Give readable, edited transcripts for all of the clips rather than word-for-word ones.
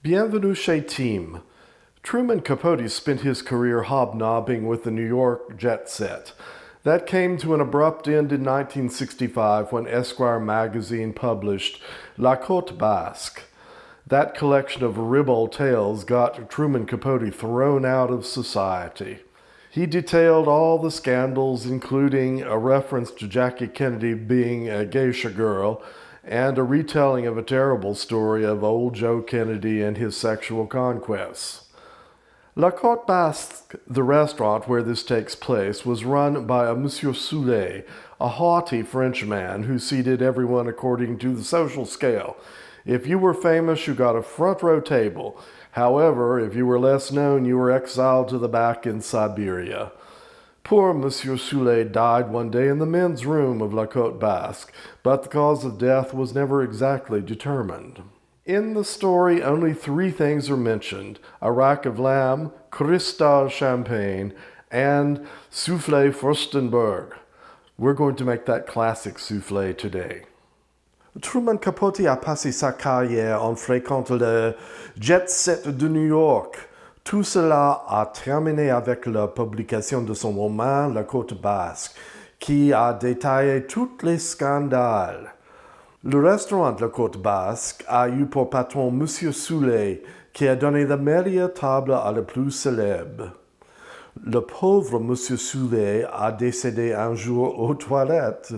Bienvenue chez Team. Truman Capote spent his career hobnobbing with the New York jet set. That came to an abrupt end in 1965 when Esquire magazine published La Côte Basque. That collection of ribald tales got Truman Capote thrown out of society. He detailed all the scandals, including a reference to Jackie Kennedy being a geisha girl, and a retelling of a terrible story of old Joe Kennedy and his sexual conquests. La Côte Basque, the restaurant where this takes place, was run by a Monsieur Soulé, a haughty Frenchman who seated everyone according to the social scale. If you were famous, you got a front row table. However, if you were less known, you were exiled to the back in Siberia. Poor Monsieur Soulé died one day in the men's room of La Côte Basque, but the cause of death was never exactly determined. In the story, only 3 things are mentioned: a rack of lamb, cristal champagne, and Soufflé Furstenburg. We're going to make that classic soufflé today. Truman Capote a passé sa carrière en fréquentant le jet set de New York. Tout cela a terminé avec la publication de son roman La Côte Basque, qui a détaillé tous les scandales. Le restaurant La Côte Basque a eu pour patron Monsieur Soulé, qui a donné la meilleure table à la plus célèbre. Le pauvre Monsieur Soulé a décédé un jour aux toilettes.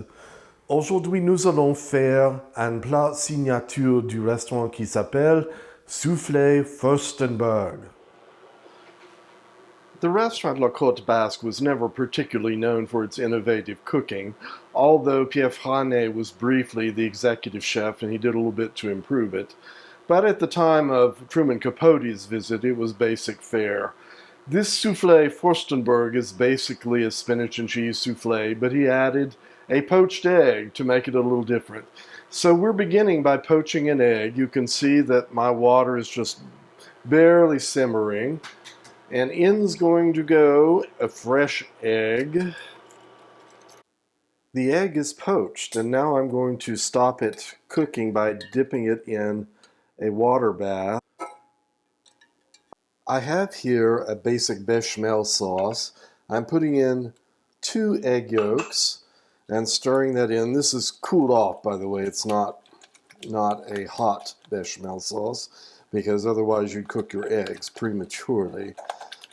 Aujourd'hui, nous allons faire un plat signature du restaurant qui s'appelle Soufflé Furstenburg. The restaurant La Côte Basque was never particularly known for its innovative cooking, although Pierre Franet was briefly the executive chef and he did a little bit to improve it. But at the time of Truman Capote's visit, it was basic fare. This soufflé Furstenburg is basically a spinach and cheese soufflé, but he added a poached egg to make it a little different. So we're beginning by poaching an egg. You can see that my water is just barely simmering. And in's going to go a fresh egg. The egg is poached, and now I'm going to stop it cooking by dipping it in a water bath. I have here a basic bechamel sauce. I'm putting in 2 egg yolks and stirring that in. This is cooled off, by the way. It's not a hot bechamel sauce, because otherwise you'd cook your eggs prematurely.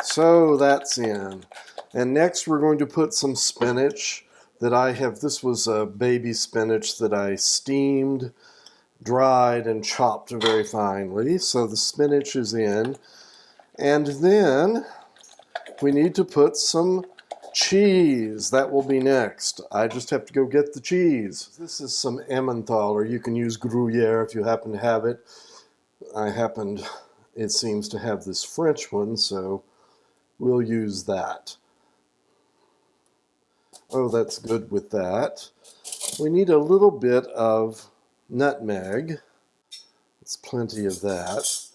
So that's in. And next we're going to put some spinach that I have. This was a baby spinach that I steamed, dried, and chopped very finely. So the spinach is in. And then we need to put some cheese. That will be next. I just have to go get the cheese. This is some Emmental, or you can use Gruyere if you happen to have it. It seems to have this French one, so we'll use that. Oh, that's good with that. We need a little bit of nutmeg. It's plenty of that.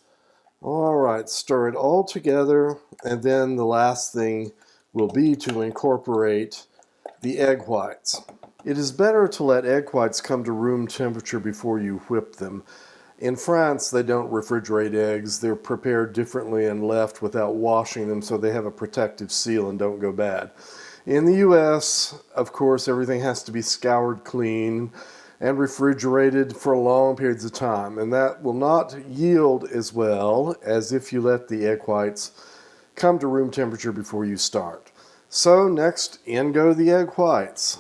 All right, stir it all together, and then the last thing will be to incorporate the egg whites. It is better to let egg whites come to room temperature before you whip them. In France, they don't refrigerate eggs. They're prepared differently and left without washing them, so they have a protective seal and don't go bad. In the US, of course, everything has to be scoured clean and refrigerated for long periods of time, and that will not yield as well as if you let the egg whites come to room temperature before you start. So next, in go the egg whites.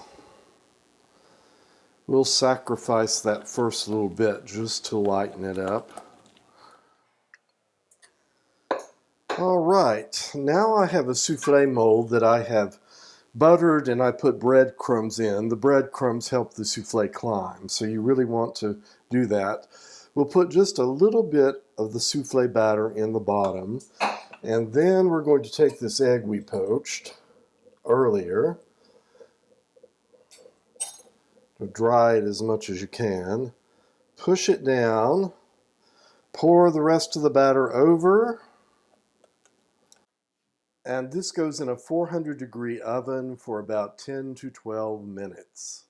We'll sacrifice that first little bit just to lighten it up. All right, now I have a soufflé mold that I have buttered, and I put breadcrumbs in. The breadcrumbs help the soufflé climb, so you really want to do that. We'll put just a little bit of the soufflé batter in the bottom, and then we're going to take this egg we poached earlier, dry it as much as you can, push it down, pour the rest of the batter over, and this goes in a 400-degree oven for about 10 to 12 minutes.